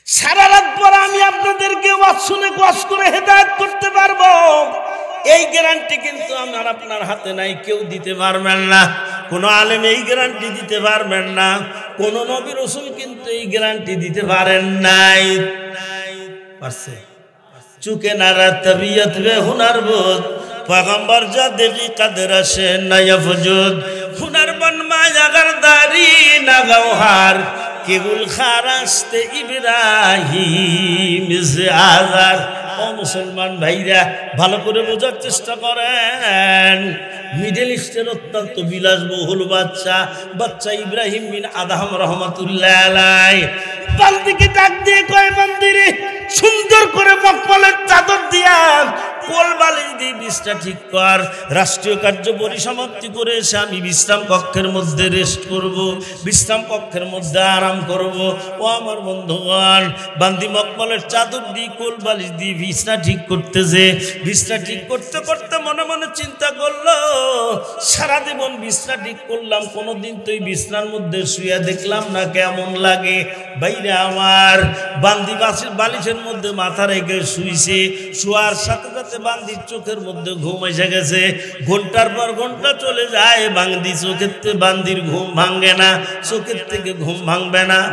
সারা রাত পর আমি আপনাদেরকে ওয়াজ শুনে ওয়াজ করে হেদায়েত করতে পারবো, এই গ্যারান্টি কিন্তু আমার আপনার হাতে নাই, কেউ দিতে পারবেন না। কোন আলেম এই গ্যারান্টি দিতে পারবেন না, কোন নবী রাসূল কিন্তু এই গ্যারান্টি দিতে পারেন নাই। পারছে চুকে নারা তবিয়ত বে হুনার বোধ पैगंबर जा देखी कदर से नया वजूद हुनर बन माया गरदारी ना गौहार केवल खारास्ते इब्राहिम से आजार। ओ मुसलमान भाईरा ভালো করে বোঝার চেষ্টা করেন, মিডল ইস্টের অত্যন্ত বিলাসবহুল বাচ্চা ইব্রাহিম বিন আদহাম রহমাতুল্লাহ আলাইহি বান্দিকে ডাক দিয়ে কয়, বান্দিরে সুন্দর করে মকমলের চাদর দিয়া কোল বালিশ দিয়ে বিছটা ঠিক কর। রাষ্ট্রীয় কার্য পরিসমাপ্তি করে এসে আমি বিশ্রাম কক্ষের মধ্যে রেস্ট করব, বিশ্রাম কক্ষের মধ্যে আরাম করব। ও আমার বন্ধুগণ, বান্দি মকমলের চাদর দিয়ে কোল বালিশ দিয়ে বিছটা ঠিক করতেছে। বিছটা ঠিক করতে করতে মনে মনে চিন্তা করলো, সারা জীবন বিছটা ঠিক করলাম, কোনোদিন তো এই বিছনার মধ্যে শুয়ে দেখলাম না কেমন লাগে। বাইরে আমার বান্দি বালিশের মধ্যে মাথা রেখে শুইছে, শোয়ার সাথে সাথে বান্দির চোখের মধ্যে ঘুম এসে গেছে। ঘন্টার পর ঘন্টা চলে যায়, বান্দির ঘুম ভাঙে না, চোখের থেকে ঘুম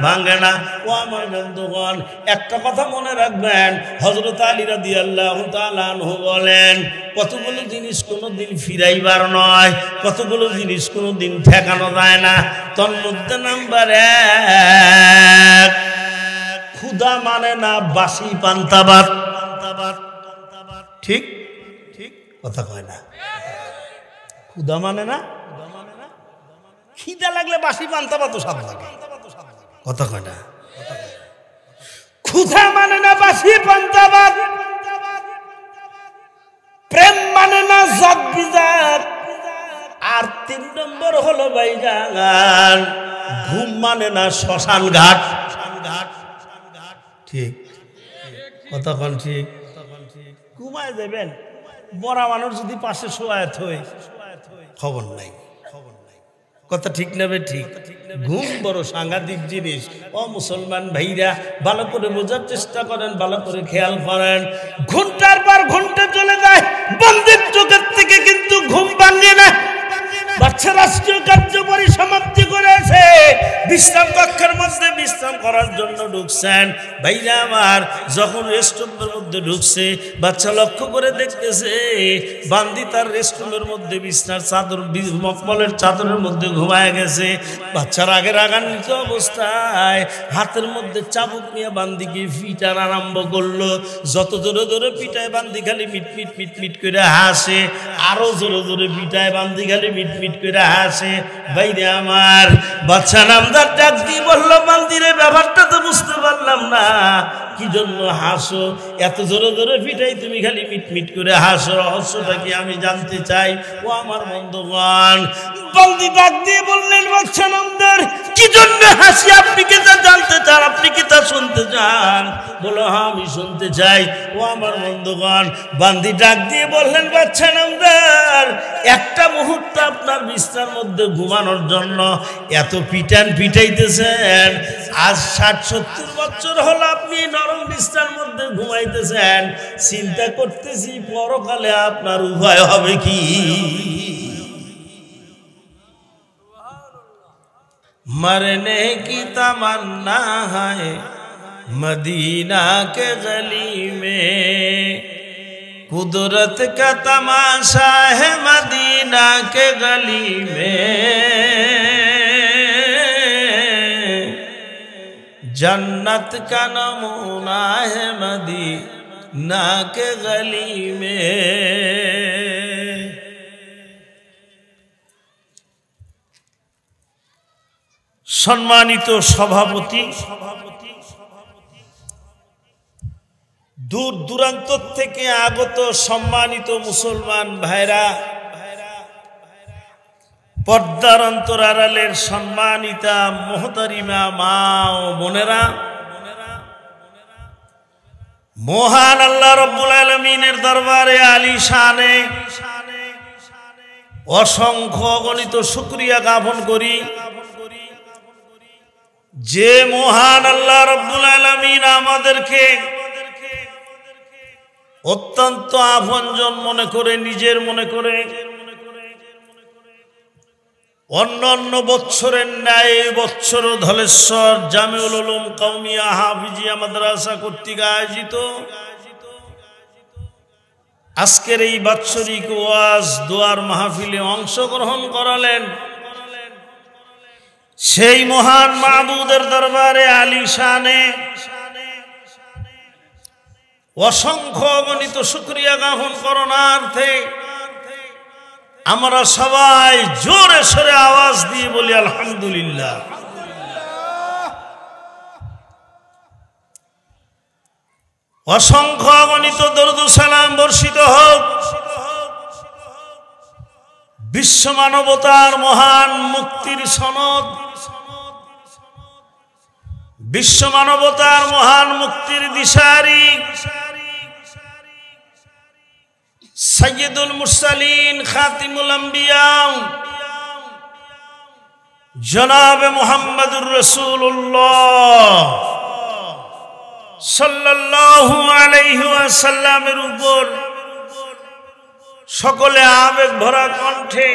ভাঙে না। ও আমার বন্ধুগণ, একটা কথা মনে রাখবেন, হযরত আলী রাদিয়াল্লাহু তাআলা আনহু বলেন, কতগুলো জিনিস কোনোদিন ফিরাইবার নয়, কতগুলো জিনিস কোনোদিন ঠেকানো যায় না। তোর মধ্যে নাম্বার 1, ক্ষুধা মানে না বাসি পান্তাবাত। ঠিক ঠিক কথা কয় না, ক্ষুধা মানে না, খিদা লাগলে বাসি পান্তাবাত স্বাদ লাগে, কথা কয় না। ক্ষুধা মানে না বাসি পান্তাবাত, প্রেম মানে না জাত বিজাত, আর 3 নম্বর হলো ভাইজান ঘুম মানে না শ্মশান ঘাট। ঠিক কথা কন, ঠিক ঘুমায় যাবেন। বড় মানুষ যদি পাশে শোয়ায় থই খবর নাই, কথা ঠিক নেবে ঠিক। ঘুম বড় সাংঘাতিক জিনিস। ও মুসলমান ভাইরা, ভালো করে বোঝার চেষ্টা করেন, ভালো করে খেয়াল করেন। ঘন্টার পর ঘন্টা চলে যায়, বন্দির চোখের থেকে কিন্তু ঘুম ভাঙে না। বাচ্চা রাষ্ট্রীয় কার্য পরিসমাপ্তি করেছে, বিশ্রাম কক্ষের মধ্যে বিশ্রাম করার জন্য ঢুকছেন। ভাইরা আমার, যখন রেস্টরুমের মধ্যে ঢুকছে, বাচ্চা লক্ষ্য করে দেখতেছে বান্দি তার রেস্টরুমের মধ্যে বিছনার চাদর, মকমলের চাদরের মধ্যে ঘুমায় গেছে। বাচ্চার আগে রাগান্বিত অবস্থায় হাতের মধ্যে চাবুক নিয়ে বান্দিকে পিটার আরম্ভ করলো। যত জোরে জোরে পিটায় বান্দি খালি মিটমিট মিটমিট করে হাসে, আরো জোরে জোরে পিটায় বান্দি খালি মিটমিট করে হাসে। বাইরে আমার বাচ্চা নামদার ডাক দিয়ে বললো, বান্দিরে ব্যাপারটা তো বুঝতে পারলাম না, কি জন্য হাসো? এত জোরে জোরে পিটাই তুমি খালি মিটমিট করে হাসো, রহস্যটা কি আমি জানতে চাই। ও আমার বন্ধুগণ, বান্দি ডাক দিয়ে বললেন, বাচ্চা নামদার কি জন্য হাসি আপনি কি তা জানতে চান, আপনি কি তা শুনতে চান? বলো হ্যাঁ আমি শুনতে চাই। ও আমার বন্ধুগণ, বান্দি ডাক দিয়ে বললেন, বাচ্চা নামদার একটা মুহূর্ত আপনার বিছনার মধ্যে ঘুমানোর জন্য এত পিটাইতেছেন, আজ 60-70 বছর হলো আপনি নরম বিছনার মধ্যে ঘুমাইতেছেন। চিন্তা করতেছি পরকালে আপনার উভয় হবে কি। मरने की तमन्ना है मदीना के गली में, कुदरत का तमाशा है मदीना के गली में, जन्नत का नमूना है मदीना के गली में। সম্মানিত সভাপতি, দূর দূরান্ত থেকে আগত সম্মানিত মুসলমান ভাইরা, পর্দার অন্তরালের সম্মানিতা মোহতারিমা মা ও বোনেরা, মহান আল্লাহ রাব্বুল আলামিনের দরবারে আলিশানে অসংখ্য অগণিত শুকরিয়া জ্ঞাপন করি, যে মহান আল্লাহ রাব্বুল আলামিন আলামিন আমাদেরকে অত্যন্ত আপনজন মনে করে, নিজের মনে করে অন্যান্য বৎসরের ন্যায় এই বৎসর ধলেশ্বর জামিউল উলুম কওমিয়া হাফিজিয়া মাদ্রাসা কর্তৃক আয়োজিত আজকের এই বাৎসরিক ওয়াজ দোয়ার মাহফিলে অংশগ্রহণ করালেন। সেই মহান মাবুদের দরবারে আলিশানে অসংখ্য অগণিত শুকরিয়া জ্ঞাপন করণার্থে আমরা সবাই জোরে সোরে আওয়াজ দিয়ে বলি আলহামদুলিল্লাহ। অসংখ্য অগণিত দরুদ ও সালাম বর্ষিত হোক বিশ্ব মানবতার মহান মুক্তির সনদ, বিশ্ব মানবতার মহান মুক্তির দিশারি সাইয়্যিদুল মুরসালিন খাতিমুল আম্বিয়া জনাবে মুহাম্মদুর রাসূলুল্লাহ সাল্লাল্লাহু আলাইহি ওয়াসাল্লামের উপর সকলে আবেগ ভরা কণ্ঠে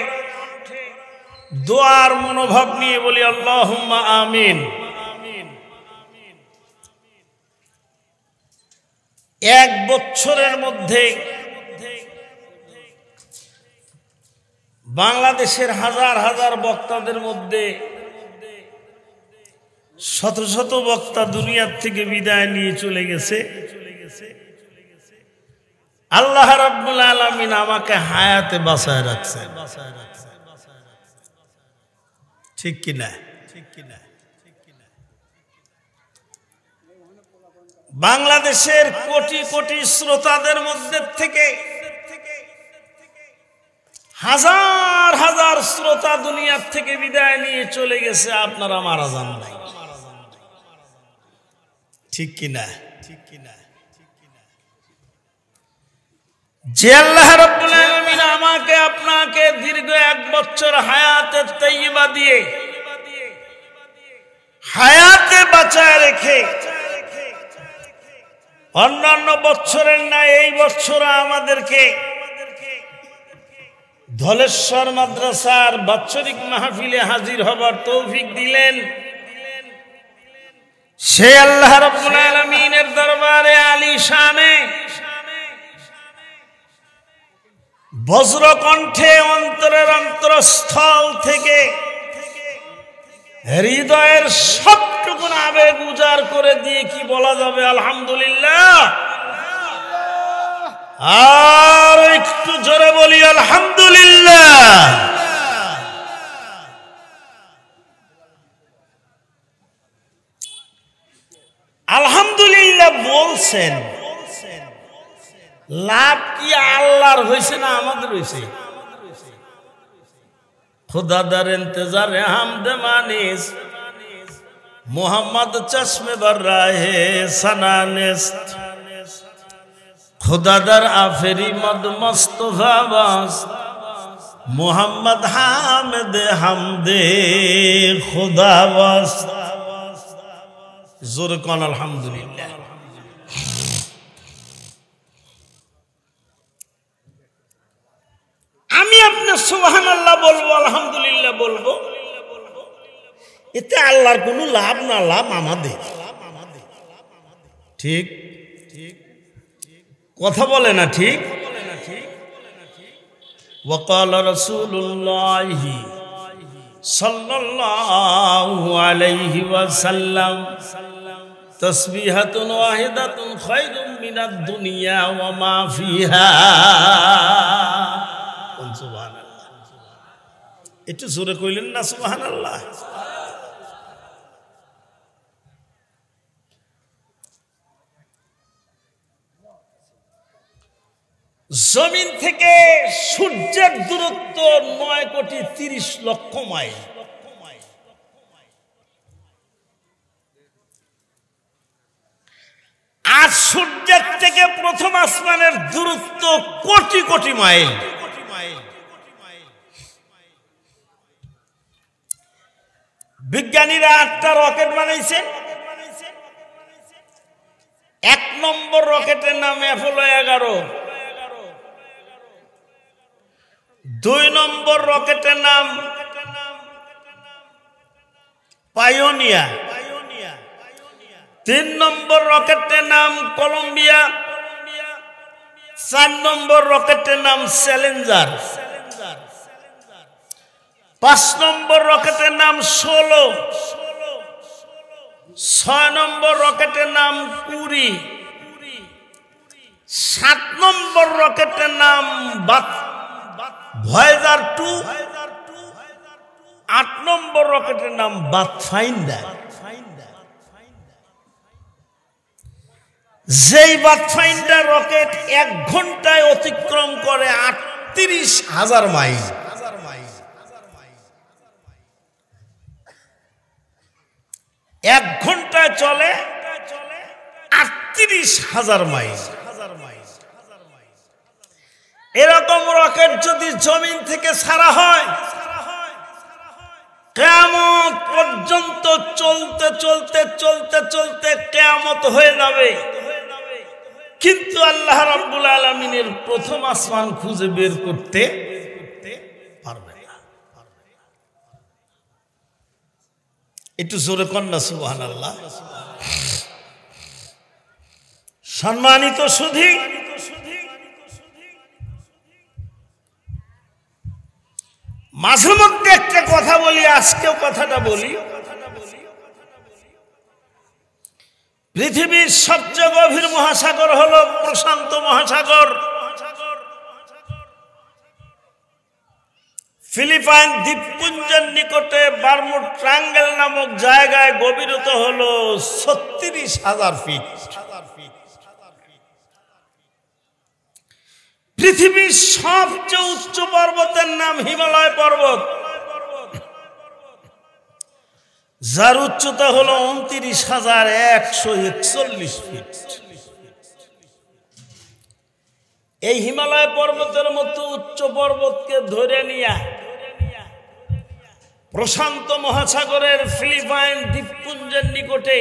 দোয়ার মনোভাব নিয়ে বলি আল্লাহুম্মা আমিন। এক বছরের মধ্যে বাংলাদেশের হাজার হাজার বক্তাদের মধ্যে শত শত বক্তা দুনিয়ার থেকে বিদায় নিয়ে চলে গেছে। আল্লাহ রাব্বুল আলামিন আমাকে হায়াতে বাঁচায় রাখছে, ঠিক কিনা? বাংলাদেশের কোটি কোটি শ্রোতাদের মধ্যে থেকে হাজার হাজার শ্রোতা দুনিয়ার থেকে বিদায় নিয়ে চলে গেছে, আপনারা মারা যান নাই, ঠিক কিনা? যে আল্লাহ রাব্বুল আলামিন আমাকে আপনাকে দীর্ঘ এক বছর হায়াতে তাইয়্যিবা দিয়ে হায়াতে বাঁচায় রেখে অন্যান্য বছরের না এই বছর আমাদেরকে ধলেশ্বর মাদ্রাসার বাৎসরিক মাহফিলে হাজির হবার তৌফিক দিলেন, সে আল্লাহ রাব্বুল আলামিনের দরবারে আলিশানে বজ্রকণ্ঠে অন্তরের অন্তরস্থল থেকে হৃদয়ের সবটুকু আবেগ উজাড় করে দিয়ে কি বলা যাবে আলহামদুলিল্লাহ। আর একটু জোরে বলি আলহামদুলিল্লাহ। আলহামদুলিল্লাহ বলছেন, লাভ কি আল্লাহর হয়েছে না আমাদের হয়েছে? খুদাদার ইন্তজারে হামদে মানিস মোহাম্মদ চশমে বর্রাহে সানানেস্ত খুদাদার আফেরি মদ মুস্তফা বাস মোহাম্মদ হামদ হামদে খুদা বাস। জোরে কোন আলহামদুলিল্লাহ। আমি আপনার সুবহানাল্লাহ বলবো, আলহামদুলিল্লাহ বলবো, এতে আল্লাহর কোনো লাভ না লাভ আমাদের, ঠিক কথা বলে না? ঠিক। ওয়াকাল রাসূলুল্লাহ সাল্লাল্লাহু আলাইহি ওয়াসাল্লাম তাসবিহাতুন ওয়াহিদাতুন খায়রুম মিনাদ দুনিয়া ওয়া মা ফিহা। সুবহানাল্লাহ, একটু জোরে কইলেন না সুবহানাল্লাহ। জমিন থেকে সূর্যের দূরত্ব 9,30,00,000 মাইল। আর সূর্যের থেকে প্রথম আসমানের দূরত্ব কোটি কোটি মাইল। বিজ্ঞানীরা 8টা রকেট বানাইছে, নম্বর রকেটের নাম অ্যাপোলো 11, 2 নম্বর রকেটের নাম পায়োনিয়ার, 3 নম্বর রকেটের নাম কলম্বিয়া, 4 নম্বর রকেটের নাম চ্যালেঞ্জার, 5 নম্বর রকেটের নাম 16, 6 নম্বর রকেটের নাম 20, 7 নম্বর রকেটের নাম ভয়েজার 2, 8 নম্বর রকেটের নাম পাথফাইন্ডার। যেই পাথফাইন্ডার রকেট 1 ঘন্টায় অতিক্রম করে 38,000 মাইল। 1 ঘন্টায় চলে 38,000 মাইল। এরকম রকেট যদি জমিন থেকে ছাড়া হয়, কিয়ামত পর্যন্ত চলতে চলতে চলতে চলতে কিয়ামত হয়ে যাবে, কিন্তু আল্লাহ রাব্বুল আলামিনের প্রথম আসমান খুঁজে বের করতে পারবে না। একটু জোরে কন্যা সুবহানাল্লাহ। সম্মানিত সুধী, মাঝে মধ্যে একটা কথা বলি, আজকেও কথাটা বলি। পৃথিবীর সবচেয়ে গভীর মহাসাগর হলো প্রশান্ত মহাসাগর। ফিলিপাইন দ্বীপপুঞ্জের নিকটে বারমুড ট্রায়াঙ্গেল নামক জায়গায় গভীরতা হলো 36,000 ফিট। পৃথিবীর সবচেয়ে উচ্চ পর্বতের নাম হিমালয় পর্বত, যার উচ্চতা হলো 29,141 ফিট। এই হিমালয় পর্বতের মতো উচ্চ পর্বতকে ধরে নিয়ে প্রশান্ত মহাসাগরের ফিলিপাইন দ্বীপপুঞ্জের নিকটে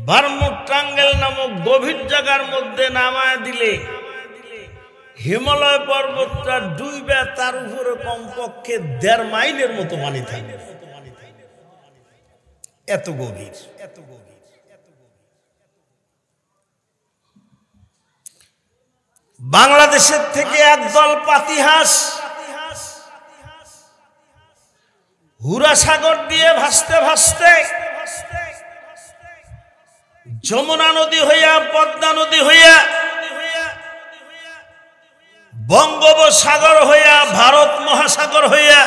বারমুড ট্রায়াঙ্গেল নামক গভীর জায়গার মধ্যে নামায় দিলে হিমালয় পর্বতটা ডুবে তার উপরে কমপক্ষে 1.5 মাইলের মতো পানি থাকবে। এত গভীর। বাংলাদেশের থেকে একদল পাতিহাঁস হুরা সাগর দিয়ে ভাসতে ভাসতে যমুনা নদী হইয়া, পদ্মা নদী হইয়া, বঙ্গোপসাগর হইয়া, ভারত মহাসাগর হইয়া,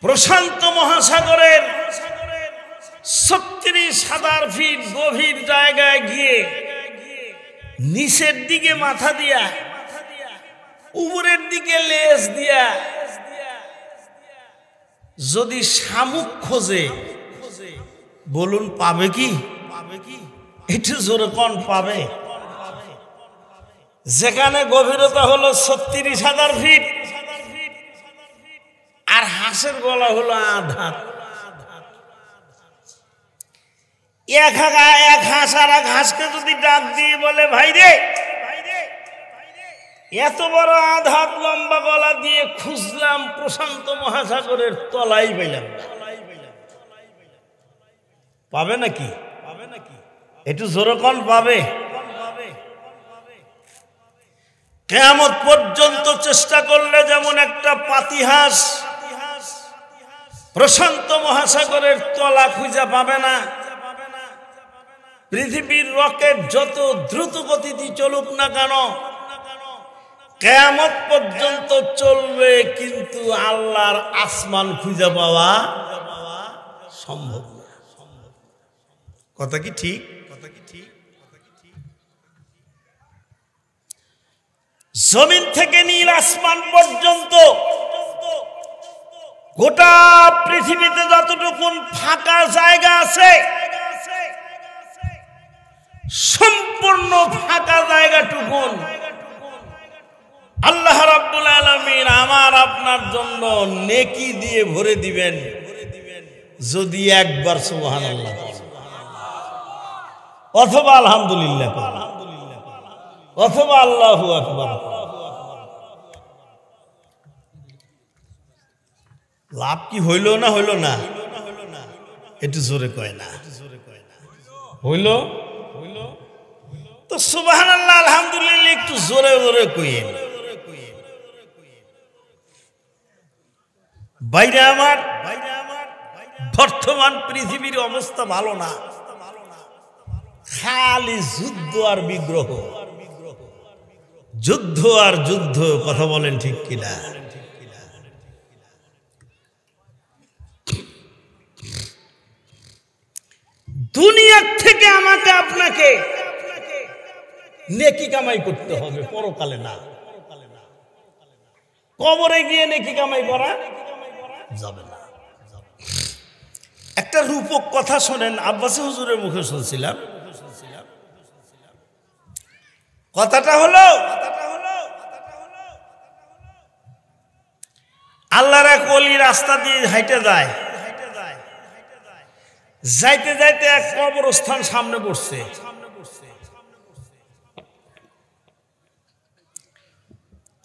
প্রশান্ত মহাসাগরের 36,000 ফিট গভীর জায়গায় গিয়ে নিচের দিকে মাথা দিয়া, উপরের দিকে লেজ দিয়া যদি শামুক খোঁজে, বলুন পাবে কি? একটু জোরে কোন পাবে? যেখানে গভীরতা হলো 36,000 ফিট আর হাঁসের গলা হলো আধা। এক হাঁস আর এক হাঁসকে যদি ডাক দিয়ে বলে, ভাই রে, এত বড় আধাত লম্বা গলা দিয়ে খুঁজলাম, প্রশান্ত মহাসাগরের তলাই পাইলাম না, পাবে নাকি? একটু জোরে কোন পাবে? কিয়ামত পর্যন্ত চেষ্টা করলে যেমন একটা পাতিহাঁস প্রশান্ত মহাসাগরের তলা খুঁজে পাবে না, পৃথিবীর রকেট যত দ্রুত গতিতে চলুক না কেন, কিয়ামত পর্যন্ত চলবে, কিন্তু আল্লাহর আসমান খুঁজে পাওয়া সম্ভব না। কথা কি ঠিক? জমিন থেকে নীল আসমান পর্যন্ত গোটা পৃথিবীতে যতটুকু ফাঁকা জায়গা আছে, সম্পূর্ণ ফাঁকা জায়গাটুকু আল্লাহ রাব্বুল আলামিন আমার আপনার জন্য নেকি দিয়ে ভরে দিবেন, যদি একবার সুবহানাল্লাহ। অথবা আলহামদুলিল্লাহ, অথবা আল্লাহু আকবার। লাভ কি হইল না হইল না? একটু জোরে কয় না? হইল তো সুবহানাল্লাহ আলহামদুলিল্লাহ একটু জোরে জোরে কইেন। বাইরে আমার বর্তমান পৃথিবীর অবস্থা ভালো না, খালি যুদ্ধ আর বিগ্রহ, যুদ্ধ আর যুদ্ধ। কথা বলেন ঠিক কিনা? দুনিয়ার থেকে আমাকে আপনাকে নেকি কামাই করতে হবে, পরকালে না। কবরে গিয়ে নেকি কামাই করা যাবে না। একটা রূপক কথা শোনেন, আব্বাসী হুজুরের মুখে শুনছিলাম। কথাটা হলো আল্লাহর এক ওলি রাস্তা দিয়ে হাইটে যায়, যাইতে যাইতে এক কবরস্থান সামনে পড়ছে।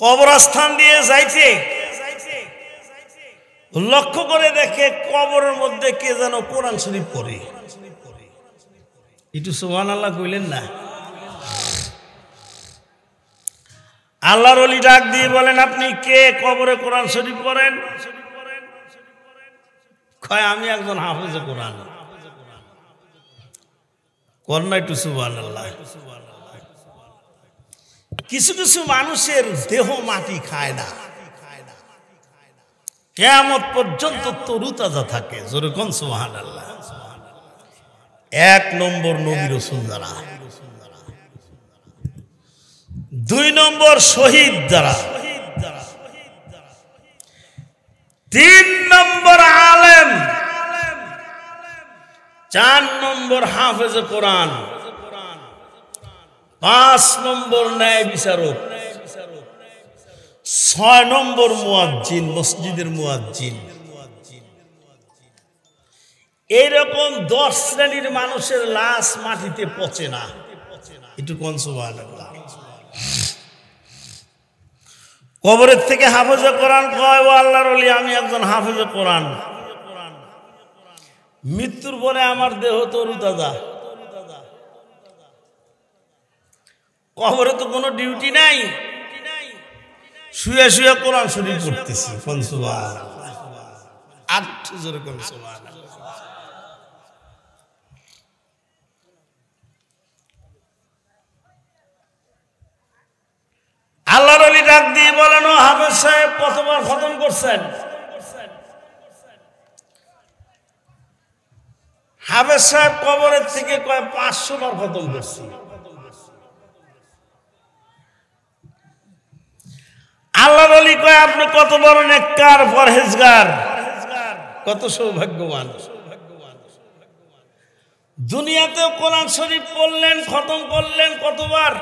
কবরস্থান দিয়ে যাইতে লক্ষ্য করে দেখে কবরের মধ্যে কে যেন কোরআন শরীফ পড়ে। একটু সুবহানাল্লাহ কইলেন না? আল্লাহর ওলি ডাক দিয়ে বলেন, আপনি কে কবরে কোরআন শরীফ পড়েন? কয়, আমি একজন হাফেজে কোরআন। কন্যা একটু সুবহানাল্লাহ। কিছু কিছু মানুষের দেহ মাটি খায় না, কিয়ামত পর্যন্ত তরু তাজা থাকে। জোরে কোন সুবহানাল্লাহ। এক নম্বর নবী রাসূল যারা, দুই নম্বর শহীদ যারা, তিন নম্বর আলেম, চার নম্বর হাফেজে কোরআন, পাঁচ নম্বর ন্যায় বিচারক, ছয় নম্বর মুয়াজ্জিন, মসজিদের মুয়াজ্জিন। এইরকম 10 শ্রেণীর মানুষের লাশ মাটিতে পচে না। একটু কোন সুবহানাল্লাহ। কবরের থেকে হাফেজে কোরআন কয়, ও আল্লাহর ওলি, আমি একজন হাফেজে কোরআন। মৃত্যুর পরে আমার দেহ তরুতাজা, কবরে তো কোনো ডিউটি নাই, শুয়ে শুয়ে কোরআন শরীফ পড়তেছি। কোন সুবহানাল্লাহ। আট জোরে কোন সুবহানাল্লাহ। আল্লাহর ওলি ডাক দিয়ে বলেন, ও হাফেজ সাহেব, কতবার খতম করছেন? হাফেজ সাহেব কবরের থেকে কয়, 500 বার খতম করছি। আল্লাহর ওলি কয়, আপনি কত বড় নেককার, পরহেজগার, কত সৌভাগ্যবান। দুনিয়াতেও কোরআন শরীফ পড়লেন, খতম করলেন কতবার,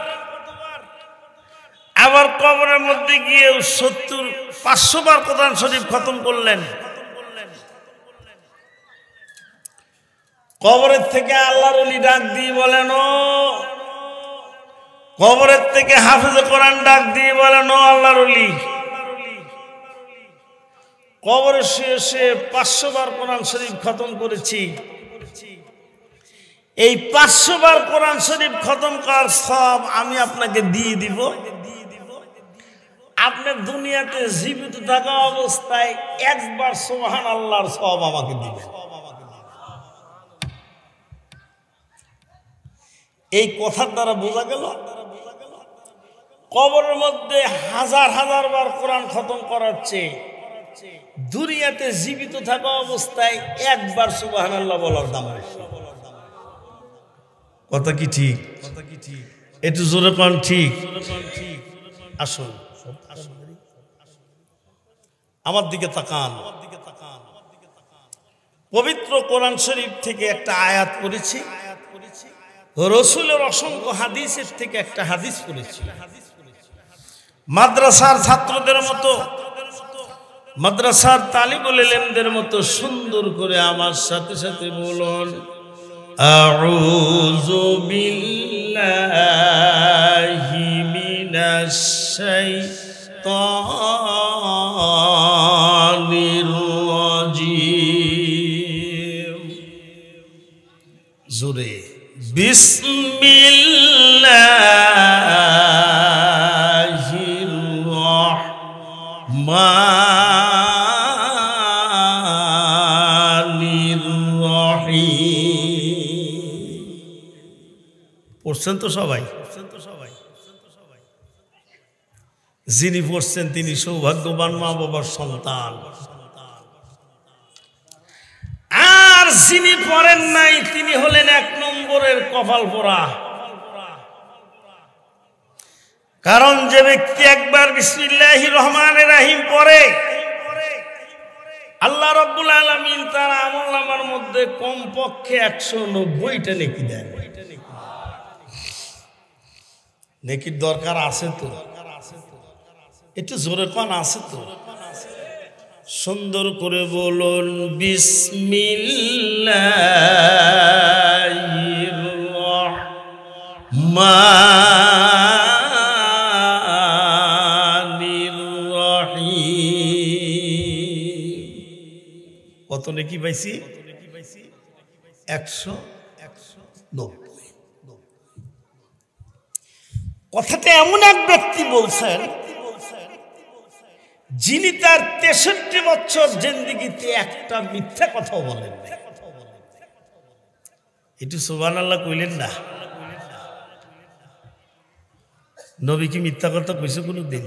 আবার কবরের মধ্যে গিয়ে 500 বার কোরআন শরীফ খতম করলেন। কবরের থেকে আল্লাহর ওলি ডাক দিয়ে বলেন, ও কবরের থেকে হাফেজে কোরআন ডাক দিয়ে বলেন, ও আল্লাহর ওলি, কবরে শুয়ে শুয়ে 500 বার কোরআন শরীফ খতম করেছি। এই 500 বার কোরআন শরীফ খতম করার সব আমি আপনাকে দিয়ে দিব। আপনি দুনিয়াতে জীবিত থাকা অবস্থায় একবার সুবহানাল্লাহর সব আমাকে দিবেন। এই কথার দ্বারা বোঝা গেল কবরের মধ্যে হাজার হাজার বার কোরআন খতম করার চেয়ে দুনিয়াতে জীবিত থাকা অবস্থায় একবার সুবহানাল্লাহ বলার দাম বেশি। কথা কি ঠিক? একটু জোরে কোন ঠিক? আসুন আমার দিকে তাকান। পবিত্র কোরআন শরীফ থেকে একটা আয়াত পড়েছি, রাসূলের অসংখ্য হাদিসের থেকে একটা হাদিস পড়েছি। মাদ্রাসার ছাত্রদের মতো, মাদ্রাসার তালিবুল ইলমদের মতো সুন্দর করে আমার সাথে সাথে বলুন, আউযু বিল্লাহি মিনাশ শাইতানির রাজিম। জোরে বিসমিল্লাহির রাহমানির রহিম। পড়ছেন তো সবাই? যিনি পড়ছেন তিনি সৌভাগ্যবান মা বাবার সন্তান, আর যিনি পড়েন নাই তিনি হলেন 1 নম্বরের কপাল পোড়া। কারণ যে ব্যক্তি একবার বিসমিল্লাহির রহমানির রহিম পড়ে, আল্লাহ রাব্বুল আলামিন তার আমলনামার মধ্যে কমপক্ষে 190টা নেকি দেন। নেকির দরকার আছে তো? একটু জোরে কোন আছে তো? সুন্দর করে বলুন বিসমিল্লাহির রহমানির রহিম। কত নেকি পাইছি? 190। কথাটা এমন এক ব্যক্তি বলছেন যিনি তার 63 বছর জিন্দেগিতে একটা মিথ্যা কথা বলেন না। একটু সুবহানাল্লাহ কইলেন না? নবী কি মিথ্যা কথা কইছে কোনদিন?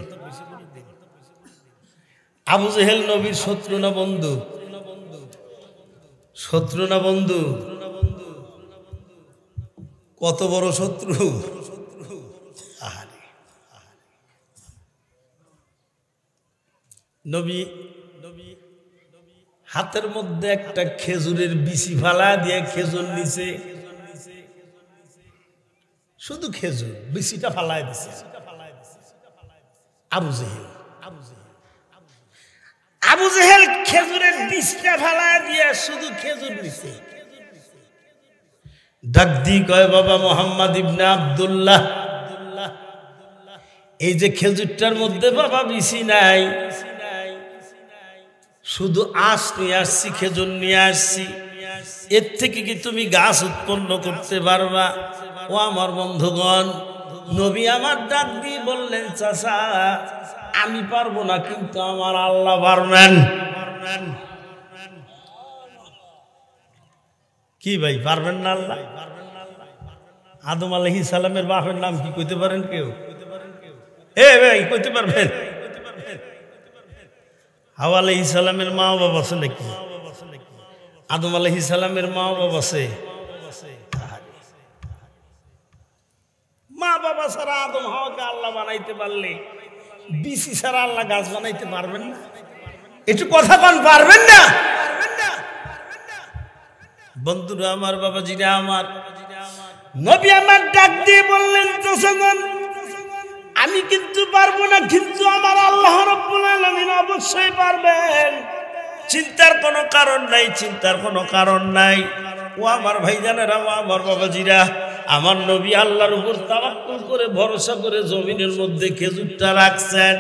আবু জেহেল নবীর শত্রু না বন্ধু? শত্রু না বন্ধু? কত বড় শত্রু! নবী হাতের মধ্যে একটা খেজুরের বিচি ফালা দিয়ে খেজুর নিছে, শুধু খেজুর বিচিটা ফালাই দিছে আবু জেহেল। আবু জেহেল খেজুরের বীজটা ফালাই দিয়ে শুধু খেজুর নিছে। ডাক দি কয় বাবা মোহাম্মদ ইবনে আব্দুল্লাহ, এই যে খেজুরটার মধ্যে বাবা বিচি নাই, শুধু আঁশ নিয়ে আসছি, খেজুর নিয়ে আসছি, এর থেকে কি তুমি গাছ উৎপন্ন করতে পারবা? ও আমার বন্ধুগণ, নবী আমার ডাক দিয়ে বললেন চাচা আমি পারবো না, কিন্তু আমার আল্লাহ পারবেন। কি ভাই পারবেন না আল্লাহ? আদম আলাইহিস সালামের বাপের নাম কি কইতে পারেন কেউ? এ ভাই কইতে পারবেন? হাওয়া আলাইহিস সালামের মা বাবা আছে নাকি? আদম আলাইহিস সালামের মা বাবা আছে? মা বাবা ছাড়া আদম হাওয়াকে আল্লাহ বানাইতে পারলে বিচি ছাড়া আল্লাহ গাছ বানাইতে পারবেন না? একটু কথা বল, পারবেন না? বন্ধুরা আমার, বাবাজিরা আমার, নবী আমার ডাক দিয়ে বললেন চাচাগণ আমি কিন্তু পারবো না, কিন্তু আমার আল্লাহ রাব্বুল আলামিন অবশ্যই পারবেন। চিন্তার কোনো কারণ নাই, চিন্তার কোনো কারণ নাই। ও আমার ভাইজানেরা, ও আমার বাবাজিরা, আমার নবী আল্লাহর উপর তাওয়াক্কুল করে ভরসা করে জমিনের মধ্যে খেজুরটা রাখছেন,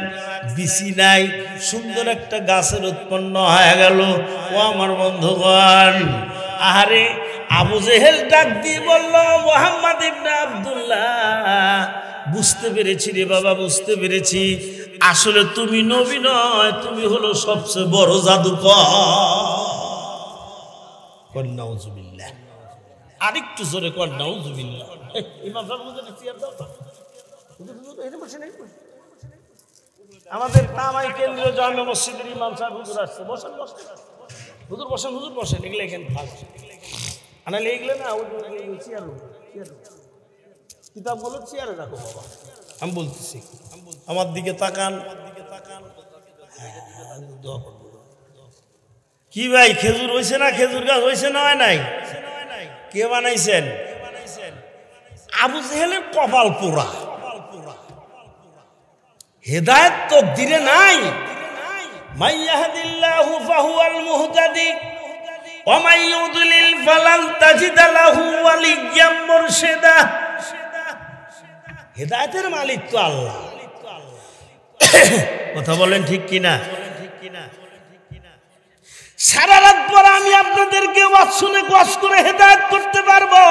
বিচি নাই, সুন্দর একটা গাছের উৎপন্ন হয়ে গেল। ও আমার বন্ধুগণ, আহারে আবু জেহেল ডাক দিয়ে বলল মুহাম্মদ ইবনে আব্দুল্লাহ, বুঝতে পেরেছি রে বাবা, বুঝতে পেরেছি, আসলে তুমি নবী নয়, তুমি হলো সবচেয়ে বড় জাদুকর। নাউজুবিল্লাহ। আরেকটু জোরে কর নাউজুবিল্লাহ। ইমাম সাহেব বুঝতে চেয়ার দাও তো, আমাদের তামাই কেন্দ্রীয় জামে মসজিদের ইমাম সাহেব হুজুর আসছে, বসেন বসেন হুজুর, বসেন হুজুর, বসেন। এগুলো এখানে থাক, আনালে এগুলো না চেয়ার কিতাবগুলো চেয়ারে রাখো বাবা। আমি বলতেছি, আমার দিকে তাকান। কি ভাই খেজুর হয়েছে না? খেজুর গাছ হয়েছে না? হয় নাই? কে বানাইছেন? আবু জেহেলের কপাল পোড়া। হেদায়েত তকদিরে নাই। মাইয়াহদিল্লাহু ফাহুয়াল মুহতাদি, ওমাই ইউদলিল ফালান তাজিদ লাহু ওয়ালিয়্যাম মুরশিদা। হেদায়েতের মালিক তো আল্লাহ। কথা বলেন ঠিক কিনা? সারা রাত পর আমি আপনাদেরকে ওয়াজ শুনে ওয়াজ করে হেদায়েত করতে পারবো,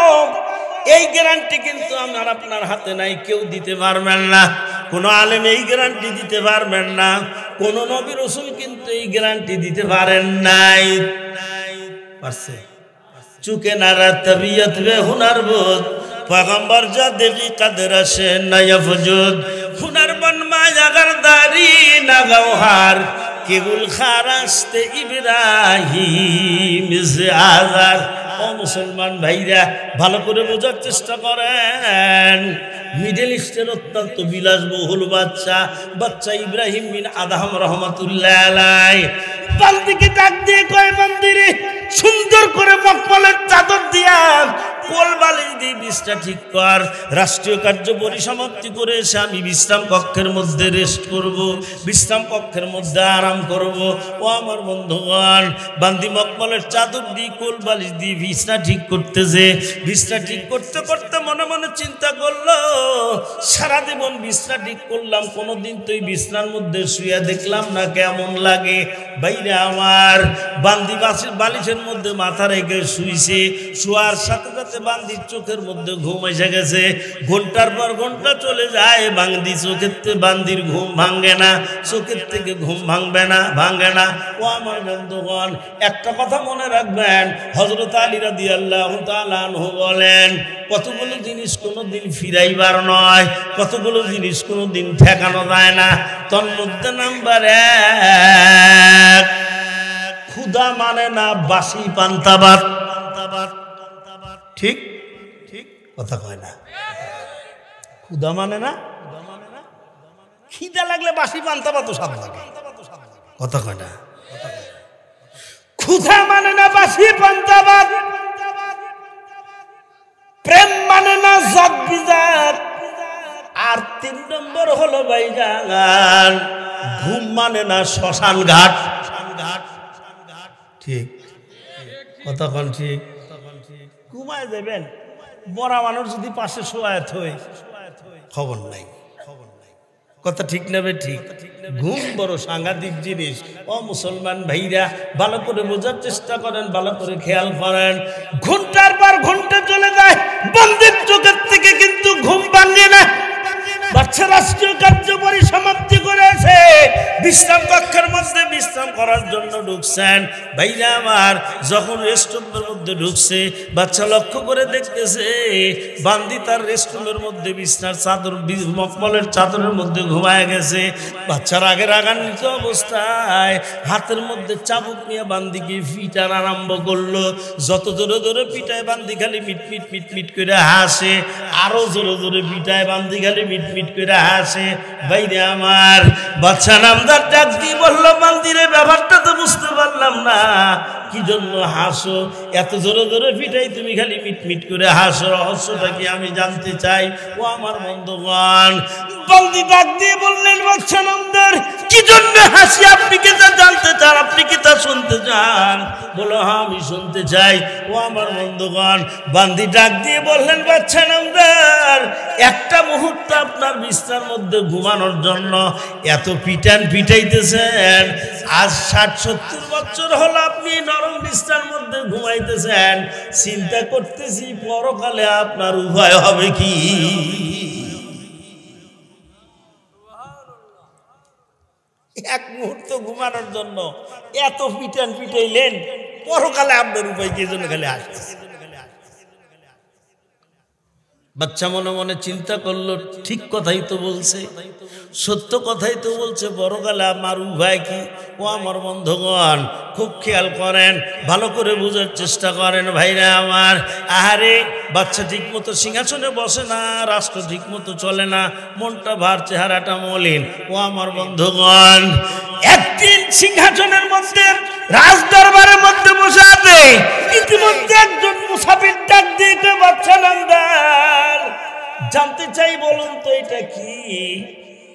এই গ্যারান্টি কিন্তু আমার আপনার হাতে নাই, কেউ দিতে পারবেন না। কোন আলেম এই গ্যারান্টি দিতে পারবেন না, কোন নবী রাসূল কিন্তু এই গ্যারান্টি দিতে পারেন নাই। পারছে চুকে নারা তবিয়ত বে হুনার বোধ पैगंबर जा देखी कदर से नया वजूद हुनरमन मायागर दारी ना गौहार केवल खारास्ते इब्राहिम से आजार। ও মুসলমান ভাইরা ভালো করে বোঝার চেষ্টা করেন, মিডল ইস্টের অত্যন্ত বিলাসবহুল বাচ্চা ইব্রাহিম বিন আদহাম রহমাতুল্লাহ আলাইহি বান্দিকে ডাক দিয়ে কয়, বান্দিরে সুন্দর করে মকমলের চাদর দিয়া কোল বালিশ দিয়ে বিছটা ঠিক কর, রাষ্ট্রীয় কার্য পরিসমাপ্তি করে এসে আমি বিশ্রাম কক্ষের মধ্যে রেস্ট করব, বিশ্রাম কক্ষের মধ্যে আরাম করব। ও আমার বন্ধুগণ, বান্দি মকমলের চাদর দিয়ে কোল বালিশ দিয়ে বিছনা ঠিক করতেছে। বিছনা ঠিক করতে করতে মনে মনে চিন্তা করলো, সারা জীবন বিছনা ঠিক করলাম, কোনোদিন তো এই বিছনার মধ্যে শুয়ে দেখলাম না কেমন লাগে। বাইরে আমার বান্দি বালিশের মধ্যে মাথা রেখে শুইছে, শোয়ার সাথে সাথে বান্দির চোখের মধ্যে ঘুম এসে গেছে। ঘন্টার পর ঘন্টা চলে যায়, বান্দির ঘুম ভাঙে না, চোখের থেকে ঘুম ভাঙে না। ও আমার বন্ধুগণ, একটা কথা মনে রাখবেন, হযরত আলী রাদিয়াল্লাহু তাআলা আনহু বলেন, কতগুলো জিনিস কোনোদিন ফিরাইবার নয়, কতগুলো জিনিস কোনোদিন ঠেকানো যায় না। তোর মধ্যে নাম্বার 1, ক্ষুধা মানে না বাসি পান্তা ভাত। ঠিক ঠিক কথা কয় না, ক্ষুধা মানে না, খিদা লাগলে বাসি পান্তা ভাত স্বাদ লাগে, কথা কয় না। ক্ষুধা মানে না বাসি পান্তা ভাত, প্রেম মানে না জাত বিজাত, আর 3 নম্বর হলো ভাইজান, ঘুম মানে না শ্মশান ঘাট। ঠিক কথা কন, ঠিক ঘুমায় যাবেন, বড় মানুষ যদি পাশে শোয়াত হয় খবর নাই, কথা ঠিক নেবে ঠিক। ঘুম বড় সাংঘাতিক জিনিস। ও মুসলমান ভাইরা ভালো করে বোঝার চেষ্টা করেন, ভালো করে খেয়াল করেন। ঘন্টার পর ঘন্টা চলে যায়, বন্দির চোখের থেকে কিন্তু ঘুম ভাঙে না। বাচ্চা রাষ্ট্রীয় কার্য পরিসমাপ্তি করেছে, বিশ্রাম কক্ষের মধ্যে বিশ্রাম করার জন্য ঢুকছেন। ভাইরা আমার, যখন রেস্টরুমের মধ্যে ঢুকছে, বাচ্চা লক্ষ্য করে দেখতেছে বান্দি তার রেস্টরুমের মধ্যে বিছনার চাদর, মকমলের চাদরের মধ্যে ঘুমায় গেছে। বাচ্চার আগে রাগান্বিত অবস্থায় হাতের মধ্যে চাবুক নিয়ে বান্দিকে পিটার আরম্ভ করলো। যত জোরে জোরে পিটায় বান্দি খালি মিটমিট মিটমিট করে হাসে, আরো জোরে জোরে পিটায় বান্দি খালি মিটমিট করে হাসে। ভাইরে আমার, বাচ্চা নামদার ডাক দিয়ে বললো, বান্দিরে ব্যাপারটা তো বুঝতে পারলাম না, কি জন্য হাসো? এত জোরে জোরে পিটাই তুমি খালি মিটমিট করে হাসো, রহস্যটা কি আমি জানতে চাই। ও আমার বন্ধুগণ, বান্দি ডাক দিয়ে বললেন, বাচ্চা নামদার কি জন্য হাসি আপনি কি তা জানতে চান, আপনি কি তা শুনতে চান? বলো, হ্যাঁ আমি শুনতে চাই। ও আমার বন্ধুগণ, বান্দি ডাক দিয়ে বললেন, বাচ্চা নামদার একটা মুহূর্ত আপনার বিছনার মধ্যে ঘুমানোর জন্য এত পিটাইতেছেন, আজ 60-70 বছর হলো আপনি নরম বিছনার মধ্যে ঘুমাইতেছেন, চিন্তা করতেছি পরকালে আপনার উপায় হবে কি। এক মুহূর্ত ঘুমানোর জন্য এত পিটাইলেন, পরকালে আপনার উপায় কি জন্য খালি আসছে। বাচ্চা মনে মনে চিন্তা করলো, ঠিক কথাই তো বলছে, সত্য কথাই তো বলছে, পরকালে আমার উপায় কি। ও আমার বন্ধুগণ, খুব খেয়াল করেন, ভালো করে বোঝার চেষ্টা করেন ভাইরা আমার। আহারে, বাচ্চা ঠিক মতো সিংহাসনে বসে না, রাষ্ট্র ঠিক মতো চলে না, মনটা ভার, চেহারাটা মলিন। ও আমার বন্ধুগণ, একদিন সিংহাসনের মধ্যে রাজ দরবারের মধ্যে বসে আছে, ইতিমধ্যে একজন মুসাফির ডাক দিয়ে, বাচ্চা নামদার জানতে চাই বলুন তো এটা কি?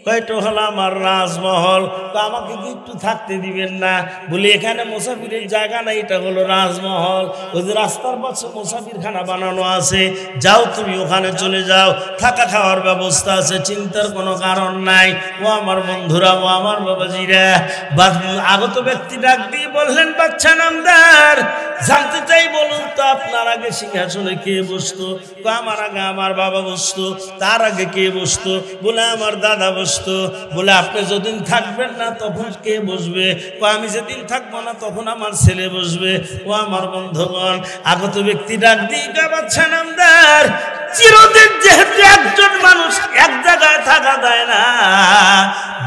কয়টা হলো আমার রাজমহল, তো আমাকে কি একটু থাকতে দিবেন না? বলি এখানে মুসাফিরের জায়গা নাই, এটা হলো রাজমহল, ওই যে রাস্তার পাশে মুসাফিরখানা বানানো আছে, যাও তুমি ওখানে চলে যাও, থাকা খাওয়ার ব্যবস্থা আছে, চিন্তার কোনো কারণ নাই। ও আমার বন্ধুরা, ও আমার বাবাজিরা, আগত ব্যক্তি ডাক দিয়ে বললেন, বাচ্চা নামদার, জানতে চাই বলুন তো আপনার আগে সিংহাসনে কে বসতো? আমার আগে আমার বাবা বসতো। তার আগে কে বসতো? বলে আমার দাদা বসতো। বলে আপনি যদিন থাকবেন না তখন কে বসবে? আমি যেদিন থাকবো না তখন আমার ছেলে বসবে। ও আমার বন্ধুগণ, আগত ব্যক্তি ডাক দিয়ে, বাচ্চা নামদার, চিরদিন যেহেতু একজন মানুষ এক জায়গায় থাকা যায় না,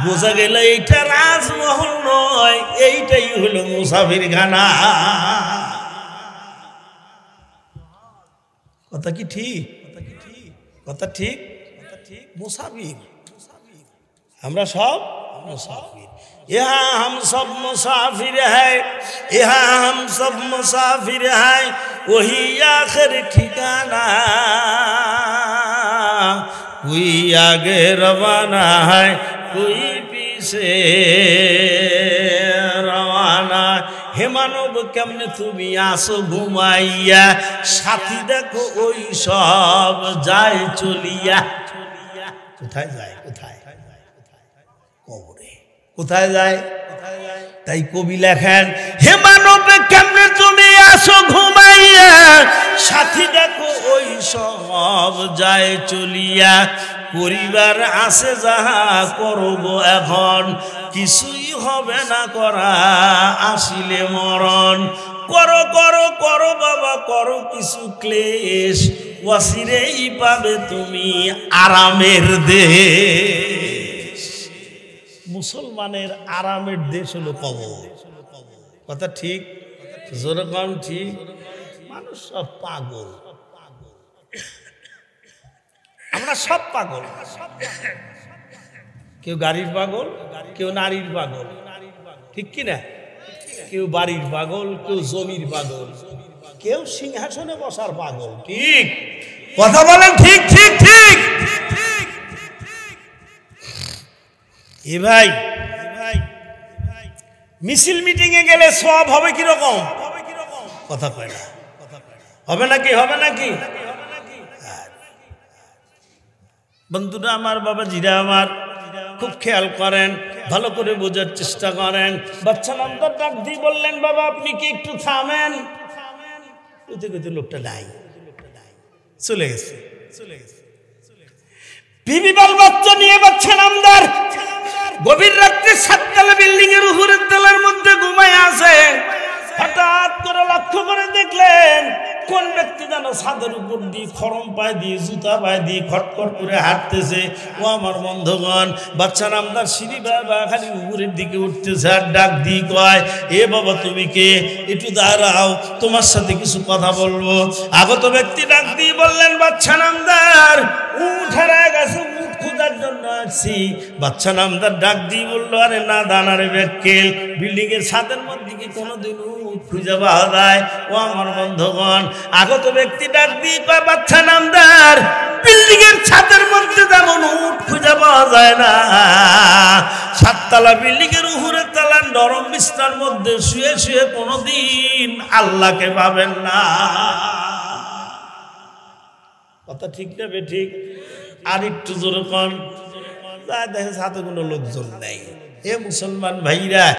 বোঝা গেল এইটা রাজমহল নয়, এইটাই হলো মুসাফিরখানা। কথা কি ঠিক? কথা ঠিক? মুসাফির আমরা সব মুসাফির। यहाँ हम सब मुसाफिर है, यहाँ हम सब मुसाफिर है, वही आखिर ठिकाना, कोई आगे रवाना है, कोई पीछे रवाना। হে মানব কেমনে তুমি আসো ঘুমাইয়া, সাথী দেখো ওই সব যায় চলিয়া। কোথায় যায়? কোথায়? কবরে। কোথায় যায়? তাই কবি লেখেন, হে মানব কেমনে তুমি আসো ঘুমাইয়া, সাথী দেখো ওই সব যায় চলিয়া। পরিবার আছে যাহা করব এখন, কিছুই হবে না করা আসিলে মরণ। করো করো করো বাবা করো কিছু ক্লেশ, ওয়াসিরেই পাবে তুমি আরামের দেশ। মুসলমানের আরামের দেশ হলো কবর। কথা ঠিক? যেরকম ঠিক। মানুষ সব পাগল, আমরা সব পাগল। কেউ গাড়ির পাগল, কেউ নারীর পাগল, ঠিক কিনা? কেউ বাড়ির পাগল, কেউ জমির পাগল, কেউ সিংহাসনে বসার পাগল। ঠিক কথা বলেন? ঠিক ঠিক ঠিক। এ ভাই, মিছিল মিটিং এ গেলে সব হবে কিরকম? কথা কয় না। হবে নাকি? হবে নাকি? বন্ধুরা আমার, বাবাজিরা আমার, খুব খেয়াল করেন, ভালো করে বোঝার চেষ্টা করেন। বাচ্চা নামদার ডাক দিয়ে বললেন, বাবা আপনি কি একটু থামেন? লোকটা নাই, চলে গেছে। বিবি বাল বাচ্চা নিয়ে বাচ্চা নামদার গভীর রাত্রে 7 তলা বিল্ডিং এর উপরের তলার মধ্যে ঘুমায় আছে। হঠাৎ করে লক্ষ্য করে দেখলেন কোন ব্যক্তি যেন ছাদের উপর দিয়ে খরম পায়ে দিয়ে জুতা পায়ে দিয়ে খটখট করে হাঁটতেছে। ও আমার বন্ধুগণ, বাচ্চা নামদার সিঁড়ি বাবা খালি উপরের দিকে উঠতেছে আর ডাক দিয়ে কয়, এ বাবা তুমি কে? একটু দাঁড়াও, তোমার সাথে কিছু কথা বলবো। আগত ব্যক্তি ডাক দিয়ে বললেন, বাচ্চা নামদার উঠ হারায় গেছে, উঠ খোঁজার জন্য আসছি। বাচ্চা নামদার ডাক দিয়ে বললো, আরে না দানারে ব্যাকেল, বিল্ডিং এর ছাদের মধ্যে কি কোনোদিন উঠ খুঁজে পাওয়া যায়? ও আমার বন্ধুগণ, আগত ব্যক্তি ডাক দিয়ে কয়, বাচ্চা নামদার বিল্ডিং এর ছাদের মধ্যে যেমন উঠ খুঁজে পাওয়া যায় না, 7 তলা বিল্ডিং এর উপরের তলার নরম বিছনার মধ্যে শুয়ে শুয়ে কোনোদিন আল্লাহকে পাবেন না। কথা ঠিক না বে ঠিক? আর একটু জোরে কন। দেখে সাথে কোনো লোকজন নেই। এ মুসলমান ভাইরা,